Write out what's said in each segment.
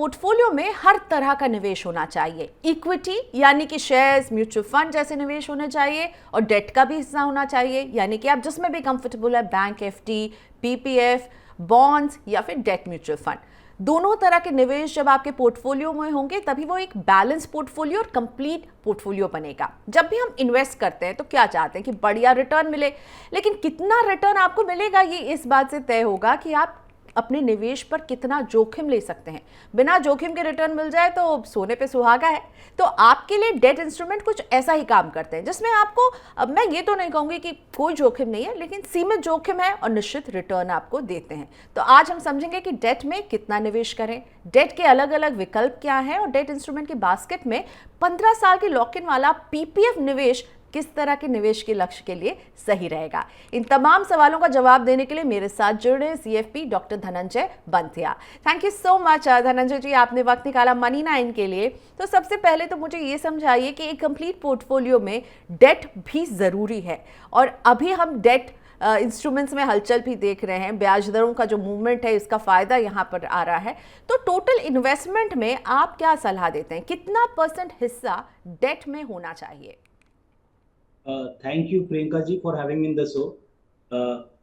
Portfolio में हर तरह का निवेश होना चाहिए। इक्विटी यानी कि शेयर्स, म्यूचुअल फंड जैसे निवेश होने चाहिए, और डेट का भी हिस्सा होना चाहिए, यानी कि आप जिसमें भी कंफर्टेबल है, बैंक एफडी, पीपीएफ, बॉन्ड्स या फिर डेट म्यूचुअल फंड। दोनों तरह के निवेश जब आपके पोर्टफोलियो में होंगे तभी वो एक बैलेंस पोर्टफोलियो और कंप्लीट पोर्टफोलियो बनेगा। जब भी हम इन्वेस्ट करते हैं तो क्या चाहते हैं कि बढ़िया रिटर्न मिले, लेकिन कितना रिटर्न आपको मिलेगा ये इस बात से तय होगा कि आप अपने निवेश पर कितना जोखिम ले सकते हैं। बिना जोखिम के रिटर्न मिल जाए तो सोने पे सुहागा है। तो आपके लिए डेट इंस्ट्रूमेंट कुछ ऐसा ही काम करते हैं जिसमें आपको, अब मैं ये तो नहीं कहूंगी कि कोई जोखिम नहीं है, लेकिन सीमित जोखिम है और निश्चित रिटर्न आपको देते हैं। तो आज हम समझेंगे कि डेट में कितना निवेश करें, डेट के अलग अलग विकल्प क्या हैं, और डेट इंस्ट्रूमेंट की बास्केट में 15 साल के लॉक इन वाला पीपीएफ निवेश किस तरह के निवेश के लक्ष्य के लिए सही रहेगा। इन तमाम सवालों का जवाब देने के लिए मेरे साथ जुड़े हैं CFP doctor Dhananjay Banthia. Thank you so much Dhananjay ji, आपने वक्त निकाला मनी 9 के लिए। तो सबसे पहले तो मुझे ये समझाइए कि एक कंप्लीट पोर्टफोलियो में डेट भी ज़रूरी है, और अभी हम डेट इंस्ट्रूमेंट्स में हलचल भी देख रहे हैं, ब्याज दरों का जो मूवमेंट है इसका फायदा यहाँ पर आ रहा है। तो टोटल इन्वेस्टमेंट में आप क्या सलाह देते हैं, कितना % हिस्सा डेट में होना चाहिए? Thank you Priyanka ji for having in the show.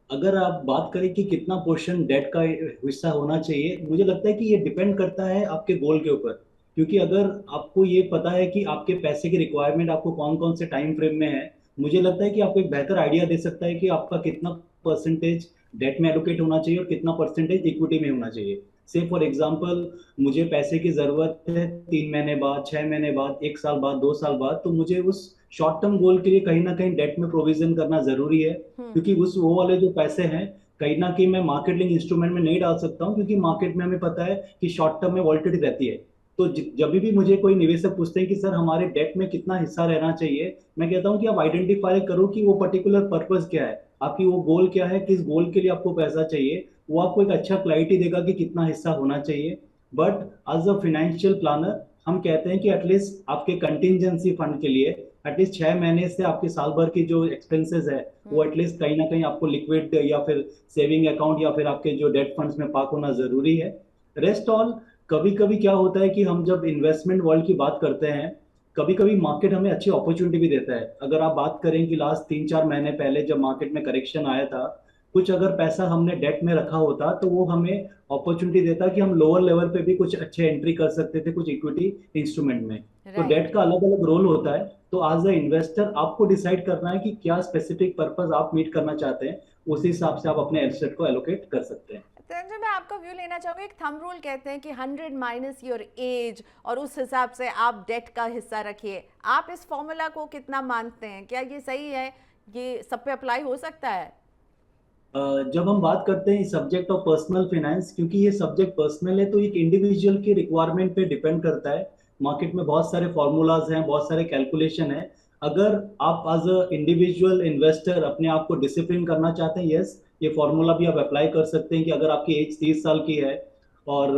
अगर आप बात करें कि कितना पोर्शन डेट का हिस्सा होना चाहिए, मुझे लगता है कि ये डिपेंड करता है आपके गोल के ऊपर। क्योंकि अगर आपको ये पता है कि आपके पैसे की रिक्वायरमेंट आपको कौन कौन से टाइम फ्रेम में है, मुझे लगता है कि आपको एक बेहतर आइडिया दे सकता है कि आपका कितना परसेंटेज डेट में एलोकेट होना चाहिए और कितना परसेंटेज इक्विटी में होना चाहिए। से फॉर एग्जाम्पल, मुझे पैसे की जरूरत है 3 महीने बाद, 6 महीने बाद, 1 साल बाद, 2 साल बाद, तो मुझे उस शॉर्ट टर्म गोल के लिए कहीं ना कहीं डेट में प्रोविजन करना जरूरी है। क्योंकि उस वो वाले जो पैसे हैं कहीं ना कहीं मैं मार्केट लिंक इंस्ट्रूमेंट में नहीं डाल सकता हूँ, क्योंकि मार्केट में हमें पता है कि शॉर्ट टर्म में वॉलिटिलिटी रहती है। तो जब भी मुझे कोई निवेशक पूछते हैं कि सर हमारे डेट में कितना हिस्सा रहना चाहिए, मैं कहता हूँ कि आप आइडेंटिफाई करो कि वो पर्टिकुलर पर्पज क्या है, आपकी वो गोल क्या है, किस गोल के लिए आपको पैसा चाहिए। वो आपको एक अच्छा क्लैरिटी देगा कि कितना हिस्सा होना चाहिए। But as a financial planner हम कहते हैं कि एटलीस्ट आपके कंटिजेंसी फंड के लिए एटलीस्ट 6 महीने से आपके साल भर की जो एक्सपेंसेस है वो एटलीस्ट कहीं ना कहीं आपको लिक्विड या फिर सेविंग अकाउंट या फिर आपके जो डेट फंड्स में पार्क होना जरूरी है। रेस्ट ऑल, कभी कभी क्या होता है कि हम जब इन्वेस्टमेंट वर्ल्ड की बात करते हैं, कभी कभी मार्केट हमें अच्छी अपॉर्चुनिटी भी देता है। अगर आप बात करें कि लास्ट 3-4 महीने पहले जब मार्केट में करेक्शन आया था, कुछ अगर पैसा हमने डेट में रखा होता तो वो हमें अपॉर्चुनिटी देता कि हम लोअर लेवल पे भी कुछ अच्छे एंट्री कर सकते थे कुछ इक्विटी इंस्ट्रूमेंट में। तो राइट। डेट का अलग अलग रोल होता है। तो एज अ इन्वेस्टर आपको डिसाइड करना है कि क्या स्पेसिफिक पर्पस आप मीट करना चाहते हैं, उसी हिसाब से आप अपने एसेट को एलोकेट कर सकते हैं। संजय, मैं आपका व्यू लेना चाहूंगी। एक थंब रूल कहते हैं कि 100 माइनस योर एज, और उस हिसाब से आप डेट का हिस्सा रखिए। आप इस फॉर्मूला को कितना मानते हैं, क्या ये सही है, ये सब पे अप्लाई हो सकता है? जब हम बात करते हैं सब्जेक्ट ऑफ पर्सनल फाइनेंस, क्योंकि ये सब्जेक्ट पर्सनल है तो एक इंडिविजुअल की रिक्वायरमेंट पे डिपेंड करता है। मार्केट में बहुत सारे फॉर्मूलाज हैं, बहुत सारे कैलकुलेशन है। अगर आप एज अ इंडिविजुअल इन्वेस्टर अपने आप को डिसिप्लिन करना चाहते हैं, यस, ये फॉर्मूला भी आप अप्लाई कर सकते हैं कि अगर आपकी एज 30 साल की है और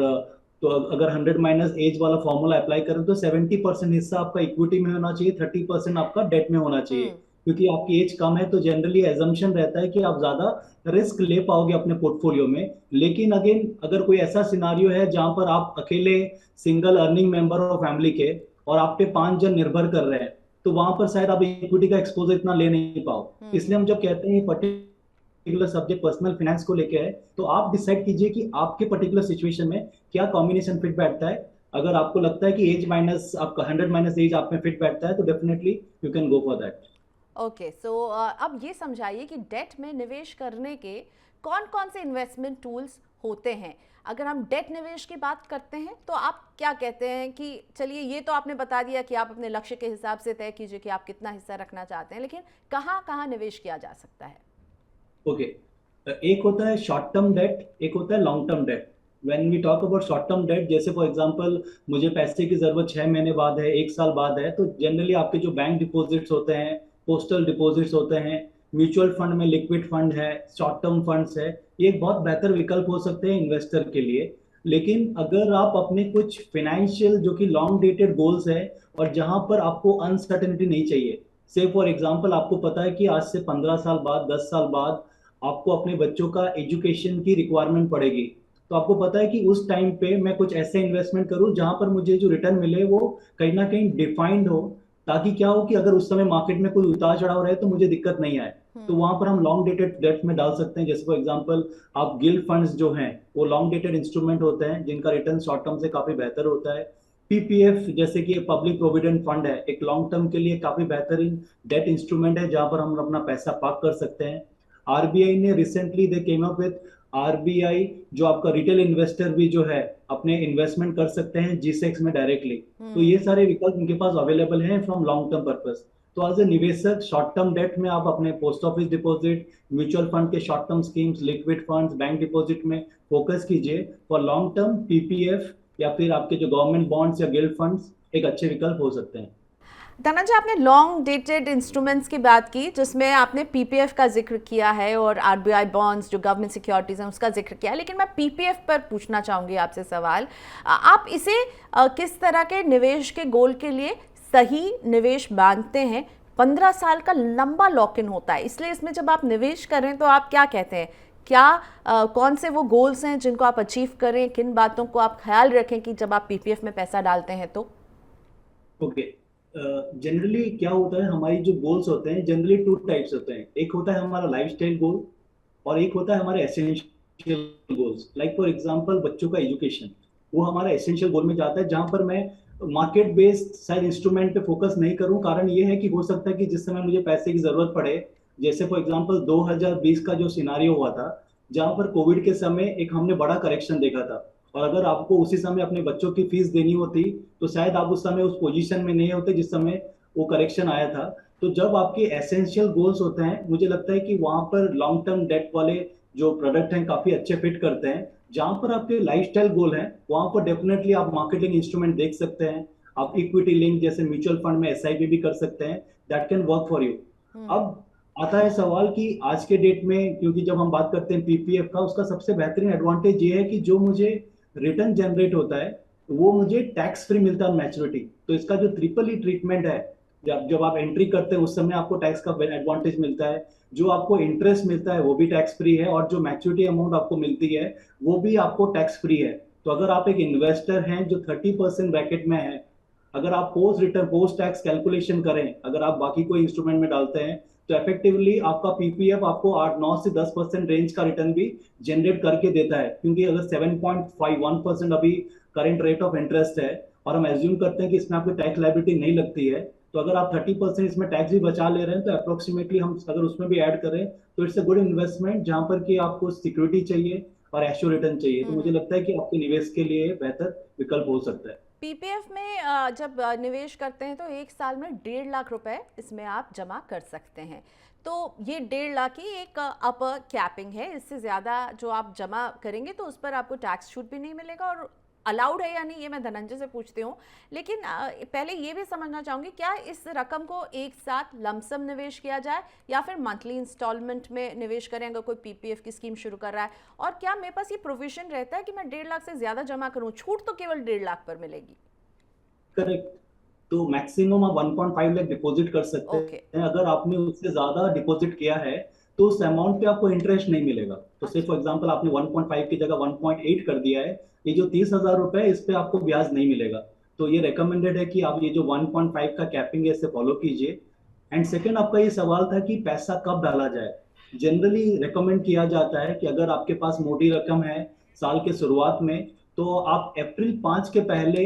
तो अगर 100 माइनस एज वाला फॉर्मूला अप्लाई करें तो 70% हिस्सा आपका इक्विटी में होना चाहिए, 30% आपका डेट में होना चाहिए। हम्म। क्योंकि आपकी एज कम है तो जनरली एजम्पशन रहता है कि आप ज्यादा रिस्क ले पाओगे अपने पोर्टफोलियो में। लेकिन अगेन, अगर कोई ऐसा सिनारियो है जहां पर आप अकेले सिंगल अर्निंग मेंबर हो फैमिली के और आप पे 5 जन निर्भर कर रहे हैं, तो वहां पर शायद आप इक्विटी का एक्सपोजर इतना ले नहीं पाओ। इसलिए हम जब कहते हैं पर्टिकुलर सब्जेक्ट पर्सनल फाइनेंस को लेके है, तो आप डिसाइड कीजिए कि आपके पर्टिकुलर सिचुएशन में क्या कॉम्बिनेशन फिट बैठता है। अगर आपको लगता है कि एज माइनस आपका 100 माइनस एज आप में फिट बैठता है तो definitely you can go for that. Okay, so अब ये समझाइए कि डेट में निवेश करने के कौन कौन से इन्वेस्टमेंट टूल्स होते हैं। अगर हम डेट निवेश की बात करते हैं तो आप क्या कहते हैं कि चलिए, ये तो आपने बता दिया कि आप अपने लक्ष्य के हिसाब से तय कीजिए कि आप कितना हिस्सा रखना चाहते हैं, लेकिन कहाँ कहाँ निवेश किया जा सकता है? ओके, एक होता है शॉर्ट टर्म डेट, एक होता है long term debt. When we talk about short term debt, जैसे फॉर एग्जांपल मुझे पैसे की जरूरत 6 महीने बाद है, 1 साल बाद है, तो जनरली आपके जो बैंक डिपॉजिट्स होते हैं, पोस्टल डिपॉजिट्स होते हैं, म्यूचुअल फंड में लिक्विड फंड है, शॉर्ट टर्म फंड्स है, ये एक बहुत बेहतर विकल्प हो सकते हैं इन्वेस्टर के लिए। लेकिन अगर आप अपने कुछ फाइनेंशियल जो कि लॉन्ग डेटेड गोल्स है और जहां पर आपको अनसर्टेनिटी नहीं चाहिए, से फॉर एग्जांपल आपको पता है कि आज से 15 साल बाद, 10 साल बाद आपको अपने बच्चों का एजुकेशन की रिक्वायरमेंट पड़ेगी, तो आपको पता है कि उस टाइम पे मैं कुछ ऐसे इन्वेस्टमेंट करूं जहां पर मुझे जो रिटर्न मिले वो कहीं ना कहीं डिफाइंड हो, ताकि क्या हो कि अगर उस समय मार्केट में कोई उतार चढ़ाव रहे तो मुझे दिक्कत नहीं आए। तो वहां पर हम लॉन्ग डेटेड डेट में डाल सकते हैं। जैसे फॉर एग्जांपल आप गिल्ड फंड्स जो हैं वो लॉन्ग डेटेड इंस्ट्रूमेंट होते हैं जिनका रिटर्न शॉर्ट टर्म से काफी बेहतर होता है। पीपीएफ जैसे कि पब्लिक प्रोविडेंट फंड है, एक लॉन्ग टर्म के लिए काफी बेहतरीन डेट इंस्ट्रूमेंट है जहां पर हम अपना पैसा पार्क कर सकते हैं। आरबीआई ने recently they came up with RBI, जो आपका रिटेल इन्वेस्टर भी जो है अपने इन्वेस्टमेंट कर सकते हैं जीसेक्स में डायरेक्टली। तो ये सारे विकल्प उनके पास अवेलेबल हैं फ्रॉम लॉन्ग टर्म पर्पस। तो एज ए निवेशक शॉर्ट टर्म डेट में आप अपने post office deposit, mutual fund के short term schemes, liquid funds, bank deposit में फोकस कीजिए। फॉर लॉन्ग टर्म पीपीएफ या फिर आपके जो गवर्नमेंट बॉन्ड्स या गिल्ड फंड्स एक अच्छे विकल्प हो सकते हैं। धनंजय, आपने लॉन्ग डेटेड इंस्ट्रूमेंट्स की बात की जिसमें आपने पीपीएफ का जिक्र किया है और आरबीआई बॉन्ड्स जो गवर्नमेंट सिक्योरिटीज हैं उसका जिक्र किया है, लेकिन मैं पीपीएफ पर पूछना चाहूँगी आपसे सवाल। आप इसे किस तरह के निवेश के गोल के लिए सही निवेश मानते हैं? 15 साल का लंबा लॉक इन होता है, इसलिए इसमें जब आप निवेश करें तो आप क्या कहते हैं? क्या कौन से वो गोल्स हैं जिनको आप अचीव करें? किन बातों को आप ख्याल रखें कि जब आप पीपीएफ में पैसा डालते हैं तो? ओके, जनरली क्या होता है, हमारी जो गोल्स होते हैं जनरली टू टाइप्स होते हैं। एक होता है हमारा लाइफस्टाइल गोल और एक होता है हमारे essential goals. Like for example बच्चों का एजुकेशन, वो हमारा एसेंशियल गोल में जाता है जहां पर मैं मार्केट बेस्ड शायद इंस्ट्रूमेंट पे फोकस नहीं करूं। कारण ये है कि हो सकता है कि जिस समय मुझे पैसे की जरूरत पड़े, जैसे फॉर एग्जांपल 2020 का जो सिनारियो हुआ था जहां पर कोविड के समय एक हमने बड़ा करेक्शन देखा था, और अगर आपको उसी समय अपने बच्चों की फीस देनी होती तो शायद आप उस समय उस पोजीशन में नहीं होते जिस समय वो करेक्शन आया था। तो जब आपके एसेंशियल गोल्स होते हैं, मुझे लगता है कि वहां पर लॉन्ग टर्म डेट वाले जो प्रोडक्ट हैं काफी अच्छे फिट करते हैं। जहां पर आपके लाइफस्टाइल गोल हैं वहां पर डेफिनेटली आप मार्केटिंग इंस्ट्रूमेंट देख सकते हैं। आप इक्विटी लिंक जैसे म्यूचुअल फंड में एसआईपी भी कर सकते हैं, that can work for you. अब आता है सवाल कि आज के डेट में, क्योंकि जब हम बात करते हैं पीपीएफ का, उसका सबसे बेहतरीन एडवांटेज ये है कि जो मुझे रिटर्न जनरेट होता है वो मुझे टैक्स फ्री मिलता है मैच्योरिटी। तो इसका जो ट्रिपल ई ट्रीटमेंट है, जब जब आप एंट्री करते हैं उस समय आपको टैक्स का एडवांटेज मिलता है, जो आपको इंटरेस्ट मिलता है वो भी टैक्स फ्री है, और जो मैच्योरिटी अमाउंट आपको मिलती है वो भी आपको टैक्स फ्री है। तो अगर आप एक इन्वेस्टर हैं जो 30% ब्रैकेट में है, अगर आप post return post tax calculation करें, अगर आप बाकी कोई इंस्ट्रूमेंट में डालते हैं, तो इफेक्टिवली आपका पीपीएफ आपको 8 9 से 10% रेंज का रिटर्न भी जनरेट करके देता है। क्योंकि अगर 7.51% अभी करंट रेट ऑफ इंटरेस्ट है और हम एज्यूम करते हैं कि इसमें आपको टैक्स लायबिलिटी नहीं लगती है, तो अगर आप 30% इसमें टैक्स भी बचा ले रहे हैं तो अप्रोक्सीमेटली हम अगर उसमें भी ऐड करें तो इट्स अ गुड इन्वेस्टमेंट जहां पर कि आपको सिक्योरिटी चाहिए और एश्योर रिटर्न चाहिए। तो मुझे लगता है कि आपके निवेश के लिए बेहतर विकल्प हो सकता है। पीपीएफ में जब निवेश करते हैं तो 1 साल में 1.5 लाख रुपए इसमें आप जमा कर सकते हैं। तो ये 1.5 लाख ही एक अपर कैपिंग है, इससे ज़्यादा जो आप जमा करेंगे तो उस पर आपको टैक्स छूट भी नहीं मिलेगा। और अलाउड है या नहीं ये मैं धनंजय से पूछती हूँ, लेकिन पहले ये भी समझना चाहूँगी क्या इस रकम को एक साथ लमसम निवेश किया जाए या फिर मंथली इंस्टॉलमेंट में निवेश करें अगर कोई पीपीएफ की स्कीम शुरू कर रहा है? और क्या मेरे पास ये प्रोविजन रहता है कि मैं 1.5 लाख से ज़्यादा जमा करूँ, छूट तो केवल 1.5 लाख पर मिलेगी? करेक्ट। तो मैक्सिमम आप 1.5 लाख डिपॉजिट कर सकते ओके। हैं। अगर आपने उससे ज्यादा डिपॉजिट किया है तो उस अमाउंट पे आपको इंटरेस्ट नहीं मिलेगा। तो सिर्फ फॉर एग्जांपल आपने 1.5 की जगह 1.8 कर दिया है, ये जो 30,000 रुपए है इस पे आपको ब्याज नहीं मिलेगा। तो ये रिकमेंडेड है कि आप ये जो 1.5 का कैपिंग है इसे फॉलो कीजिए। एंड सेकंड, आपका ये सवाल था कि पैसा कब डाला जाए। जनरली रिकमेंड किया जाता है कि अगर आपके पास मोटी रकम है साल के शुरुआत में, तो आप अप्रैल 5 के पहले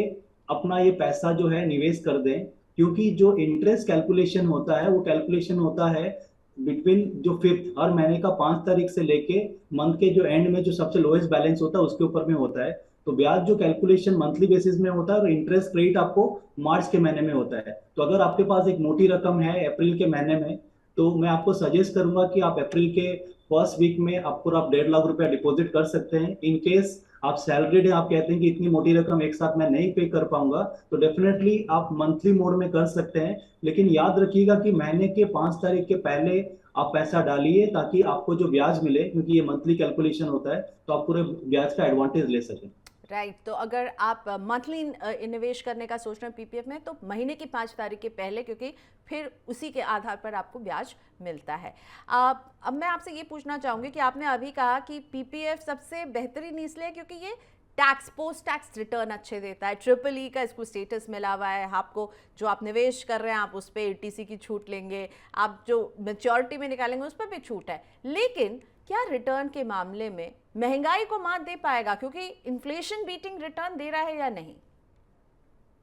अपना ये पैसा जो है निवेश कर दें। क्योंकि जो इंटरेस्ट कैलकुलेशन होता है वो कैलकुलेशन होता है बिटवीन जो फिफ्थ, हर महीने का 5 तारीख से लेके मंथ के जो एंड में जो सबसे लोएस्ट बैलेंस होता है उसके ऊपर में होता है। तो ब्याज जो कैलकुलेशन मंथली बेसिस में होता है और इंटरेस्ट रेट आपको मार्च के महीने में होता है। तो अगर आपके पास एक मोटी रकम है अप्रैल के महीने में, तो मैं आपको सजेस्ट करूंगा कि आप अप्रैल के फर्स्ट वीक में आप पूरा 1.5 लाख रुपया डिपॉजिट कर सकते हैं। इन केस आप सैलरीड है, आप कहते हैं कि इतनी मोटी रकम एक साथ मैं नहीं पे कर पाऊंगा, तो डेफिनेटली आप मंथली मोड में कर सकते हैं। लेकिन याद रखिएगा कि महीने के 5 तारीख के पहले आप पैसा डालिए ताकि आपको जो ब्याज मिले, क्योंकि ये मंथली कैलकुलेशन होता है, तो आप पूरे ब्याज का एडवांटेज ले सकें। राइट तो अगर आप मंथली निवेश करने का सोच रहे हैं पीपीएफ में तो महीने की 5 तारीख के पहले, क्योंकि फिर उसी के आधार पर आपको ब्याज मिलता है। अब मैं आपसे ये पूछना चाहूँगी कि आपने अभी कहा कि पीपीएफ सबसे बेहतरीन इसलिए क्योंकि ये टैक्स पोस्ट टैक्स रिटर्न अच्छे देता है, ट्रिपल ई का इसको स्टेटस मिला हुआ है, आपको जो आप निवेश कर रहे हैं आप उस पर एटीसी की छूट लेंगे, आप जो मैच्योरिटी में निकालेंगे उस पर भी छूट है। लेकिन क्या रिटर्न के मामले में महंगाई को मात दे पाएगा, क्योंकि इन्फ्लेशन बीटिंग रिटर्न दे रहा है या नहीं?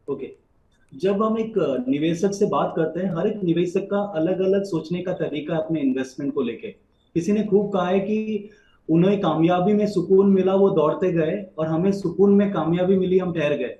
ओके, जब हम एक निवेशक से बात करते हैं, हर एक निवेशक का अलग अलग सोचने का तरीका है अपने इन्वेस्टमेंट को लेके। किसी ने खूब कहा है कि उन्हें कामयाबी में सुकून मिला, वो दौड़ते गए, और हमें सुकून में कामयाबी मिली, हम ठहर गए।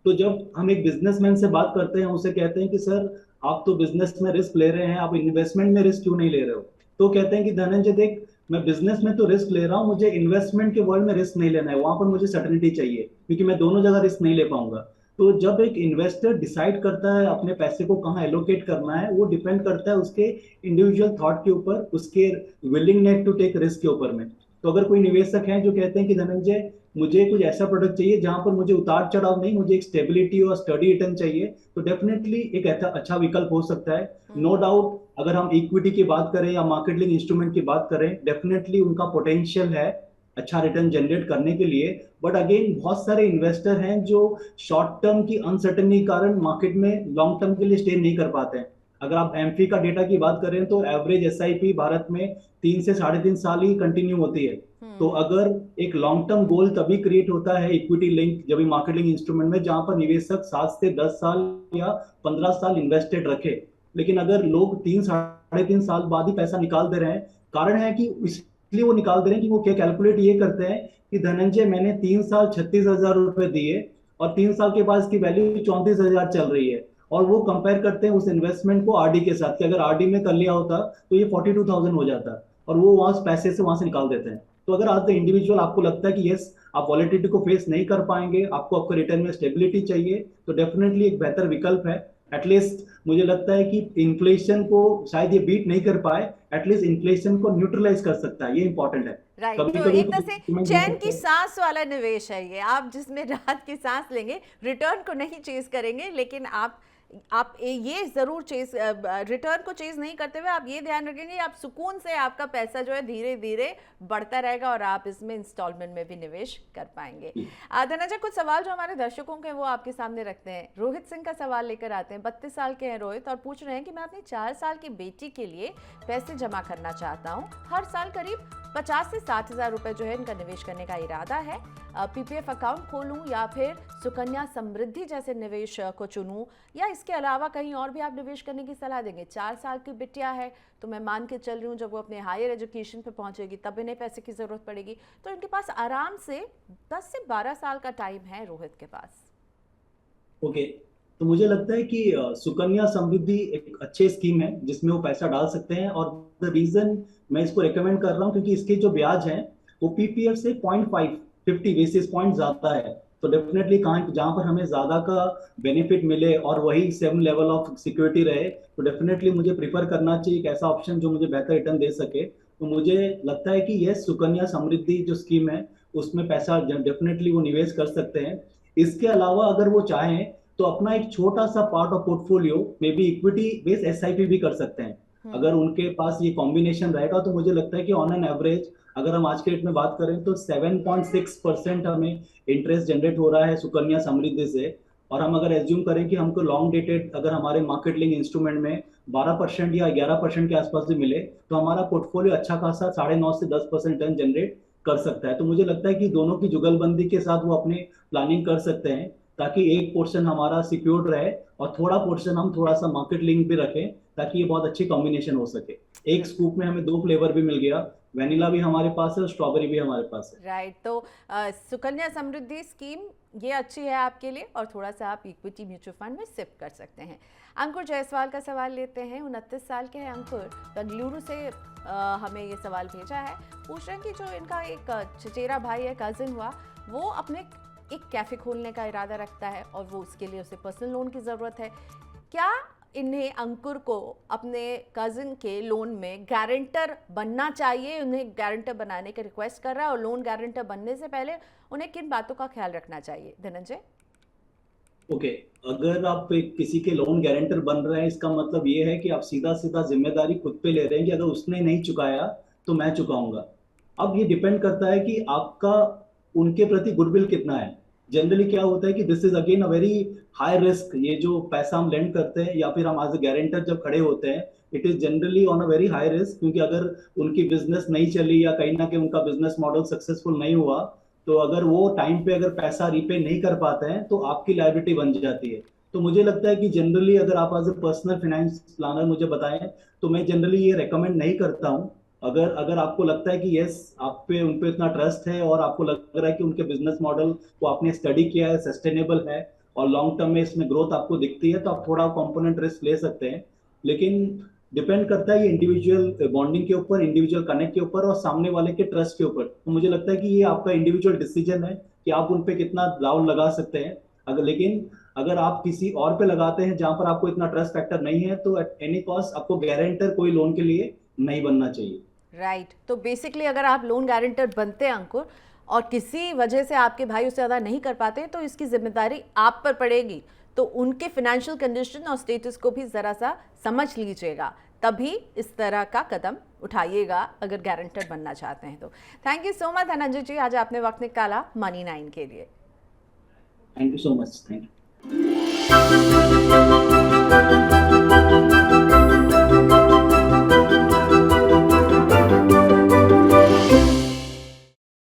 तो जब हम एक बिजनेसमैन से बात करते हैं, उसे कहते हैं कि सर आप तो बिजनेस में रिस्क ले रहे हैं, आप इन्वेस्टमेंट में रिस्क क्यों नहीं ले रहे हो? तो कहते हैं कि धनंजय देख, मैं बिजनेस में तो रिस्क ले रहा हूँ, मुझे इन्वेस्टमेंट के वर्ल्ड में रिस्क नहीं लेना है, वहां पर मुझे सर्टेनिटी चाहिए, क्योंकि मैं दोनों जगह रिस्क नहीं ले पाऊंगा। तो जब एक इन्वेस्टर डिसाइड करता है अपने पैसे को कहाँ एलोकेट करना है, वो डिपेंड करता है उसके इंडिविजुअल थॉट के ऊपर, उसके विलिंगनेस टू टेक रिस्क के ऊपर में। तो अगर कोई निवेशक है जो कहते हैं कि धनंजय मुझे कुछ ऐसा प्रोडक्ट चाहिए जहां पर मुझे उतार चढ़ाव नहीं, मुझे एक स्टेबिलिटी और स्टडी रिटर्न चाहिए, तो डेफिनेटली एक अच्छा विकल्प हो सकता है। नो डाउट, अगर हम इक्विटी की बात करें या मार्केट लिंक इंस्ट्रूमेंट की बात करें, डेफिनेटली उनका पोटेंशियल है अच्छा रिटर्न जनरेट करने के लिए। बट अगेन बहुत सारे इन्वेस्टर हैं जो शॉर्ट टर्म की अनसर्टनिटी के कारण मार्केट में लॉन्ग टर्म के लिए स्टे नहीं कर पाते हैं। अगर आप एमफी का डेटा की बात करें तो एवरेज एसआईपी भारत में 3 से 3.5 साल ही कंटिन्यू होती है। तो अगर एक लॉन्ग टर्म गोल तभी क्रिएट होता है इक्विटी लिंक, जब मार्केट लिंक इंस्ट्रूमेंट में, जहां पर निवेशक 7 से 10 साल या 15 साल इन्वेस्टेड रखे। लेकिन अगर लोग 3 साढ़े 3 साल बाद ही पैसा निकाल दे रहे हैं, कारण है कि इसलिए वो निकाल दे रहे हैं कि वो क्या कैलकुलेट ये करते हैं कि धनंजय मैंने 3 साल 36,000 रुपए दिए और 3 साल के बाद इसकी वैल्यू 34,000 चल रही है, और वो कंपेयर करते हैं उस इन्वेस्टमेंट को आरडी के साथ कि अगर आरडी में कर लिया होता तो ये 42,000 हो जाता, और वो वहां पैसे से वहां से निकाल देते हैं। तो अगर आज द इंडिविजुअल आपको लगता है कि यस आप वॉलेटिलिटी को फेस नहीं कर पाएंगे, आपको आपके रिटर्न में स्टेबिलिटी चाहिए, तो डेफिनेटली एक बेहतर विकल्प है। एटलीस्ट मुझे लगता है कि इन्फ्लेशन को शायद ये बीट नहीं कर पाए, एटलीस्ट इन्फ्लेशन को न्यूट्रलाइज कर सकता है, ये इंपॉर्टेंट है। राइट कभी तो कभी एक तरह से चैन की सांस वाला निवेश है ये, आप जिसमें राहत की सांस लेंगे, रिटर्न को नहीं चेज करेंगे, लेकिन आप ये जरूर चेज रिटर्न को चेज नहीं करते हुए आप ये ध्यान रखेंगे आप सुकून से आपका पैसा जो है धीरे धीरे बढ़ता रहेगा और आप इसमें इंस्टॉलमेंट में भी निवेश कर पाएंगे। धनंजय, कुछ सवाल जो हमारे दर्शकों के वो आपके सामने रखते हैं। रोहित सिंह का सवाल लेकर आते हैं। 32 साल के हैं रोहित और पूछ रहे हैं कि मैं अपनी 4 साल की बेटी के लिए पैसे जमा करना चाहता हूँ। हर साल करीब 50 से 60,000 रुपए जो है इनका निवेश करने का इरादा है। पीपीएफ अकाउंट खोलूं या फिर सुकन्या समृद्धि जैसे निवेश को चुनूं, या इसके अलावा कहीं और भी आप निवेश करने की सलाह देंगे? 4 साल की बिटिया है तो मैं मान के चल रही हूँ जब वो अपने हायर एजुकेशन पे पहुंचेगी तब इन्हें पैसे की जरूरत पड़ेगी, तो इनके पास आराम से 10 से 12 साल का टाइम है रोहित के पास। ओके, तो मुझे लगता है कि सुकन्या समृद्धि एक अच्छे स्कीम है जिसमें वो पैसा डाल सकते हैं, और द रीजन मैं इसको रिकमेंड कर रहा हूँ क्योंकि इसके जो ब्याज हैं वो पीपीएफ से 0.50 बेसिस पॉइंट ज्यादा है। तो डेफिनेटली कहाँ जहां पर हमें ज्यादा का बेनिफिट मिले और वही सेम लेवल ऑफ सिक्योरिटी रहे, तो डेफिनेटली मुझे प्रीफर करना चाहिए एक ऐसा ऑप्शन जो मुझे बेहतर रिटर्न दे सके। तो मुझे लगता है कि ये सुकन्या समृद्धि जो स्कीम है उसमें पैसा डेफिनेटली वो निवेश कर सकते हैं। इसके अलावा अगर वो चाहें तो अपना एक छोटा सा part of portfolio may be equity based SIP भी कर सकते हैं। अगर उनके पास ये कॉम्बिनेशन रहेगा तो मुझे लगता है कि ऑन एन एवरेज अगर हम आज के डेट में बात करें तो 7.6% हमें इंटरेस्ट जनरेट हो रहा है सुकन्या समृद्धि से। और हम अगर एज्यूम करें कि हमको लॉन्ग डेटेड अगर हमारे मार्केट लिंक इंस्ट्रूमेंट में 12% या 11% के आसपास भी मिले, तो हमारा पोर्टफोलियो अच्छा खासा 9.5 से 10% रिटर्न जनरेट कर सकता है। तो मुझे लगता है कि दोनों की जुगलबंदी के साथ वो अपने प्लानिंग कर सकते हैं, ताकि एक पोर्शन हमारा सिक्योर्ड रहे और थोड़ा पोर्शन हम थोड़ा सा मार्केट लिंक भी रखें, ताकि ये बहुत अच्छी कॉम्बिनेशन हो सके। एक स्कूप में हमें 2 फ्लेवर भी मिल गया, वेनिला भी हमारे पास है और स्ट्रॉबेरी भी हमारे पास है। राइट तो सुकन्या समृद्धि स्कीम ये अच्छी है आपके लिए, और थोड़ा सा आप इक्विटी म्यूचुअल फंड में शिफ्ट कर सकते हैं। अंकुर जायसवाल का सवाल लेते हैं। 29 साल के हैं अंकुर, बेंगलुरु से हमें ये सवाल भेजा है। पूछ रहे हैं कि जो इनका एक चचेरा भाई है, कजिन हुआ, वो अपने एक कैफे खोलने का इरादा रखता है और वो उसके लिए उसे पर्सनल लोन की ज़रूरत है। क्या इन्हें अंकुर को अपने कजिन के लोन में गारंटर बनना चाहिए, उन्हें गारंटर बनाने की रिक्वेस्ट कर रहा है, और लोन गारंटर बनने से पहले उन्हें किन बातों का ख्याल रखना चाहिए धनंजय? ओके, अगर आप किसी के लोन गारंटर बन रहे हैं, इसका मतलब ये है कि आप सीधा सीधा जिम्मेदारी खुद पे ले रहे हैं कि अगर उसने नहीं चुकाया तो मैं चुकाऊंगा। अब ये डिपेंड करता है कि आपका उनके प्रति गुडविल कितना है। जनरली क्या होता है कि this is again a very high risk. ये जो पैसा हम लेंड करते हैं या फिर हम एज ए गारंटर जब खड़े होते हैं, it is generally on a very high risk, क्योंकि अगर उनकी बिजनेस नहीं चली या कहीं ना कहीं उनका बिजनेस मॉडल सक्सेसफुल नहीं हुआ, तो अगर वो टाइम पे अगर पैसा रीपे नहीं कर पाते हैं तो आपकी लायबिलिटी बन जाती है। तो मुझे लगता है कि जनरली अगर आप as a personal finance planner मुझे बताएं, तो मैं जनरली ये रेकमेंड नहीं करता हूं। अगर अगर आपको लगता है कि यस, आप पे उन पे इतना ट्रस्ट है और आपको लग रहा है कि उनके बिजनेस मॉडल को आपने स्टडी किया है, सस्टेनेबल है और लॉन्ग टर्म में इसमें ग्रोथ आपको दिखती है, तो आप थोड़ा कंपोनेंट रिस्क ले सकते हैं। लेकिन डिपेंड करता है ये इंडिविजुअल बॉन्डिंग के ऊपर, इंडिविजुअल कनेक्ट के ऊपर और सामने वाले के ट्रस्ट के ऊपर। तो मुझे लगता है कि ये आपका इंडिविजुअल डिसीजन है कि आप उन पे कितना दाव लगा सकते हैं। अगर लेकिन अगर आप किसी और पे लगाते हैं जहां पर आपको इतना ट्रस्ट फैक्टर नहीं है, तो एट एनी कॉस्ट आपको गारंटर कोई लोन के लिए नहीं बनना चाहिए। राइट, तो बेसिकली अगर आप लोन गारंटर बनते हैं अंकुर, और किसी वजह से आपके भाई उससे ज़्यादा नहीं कर पाते हैं, तो इसकी जिम्मेदारी आप पर पड़ेगी। तो उनके फाइनेंशियल कंडीशन और स्टेटस को भी ज़रा सा समझ लीजिएगा, तभी इस तरह का कदम उठाइएगा अगर गारंटर बनना चाहते हैं तो। Thank you so much Dhananjay ji, आज आपने वक्त निकाला मनी 9 के लिए। Thank you so much. Thank you.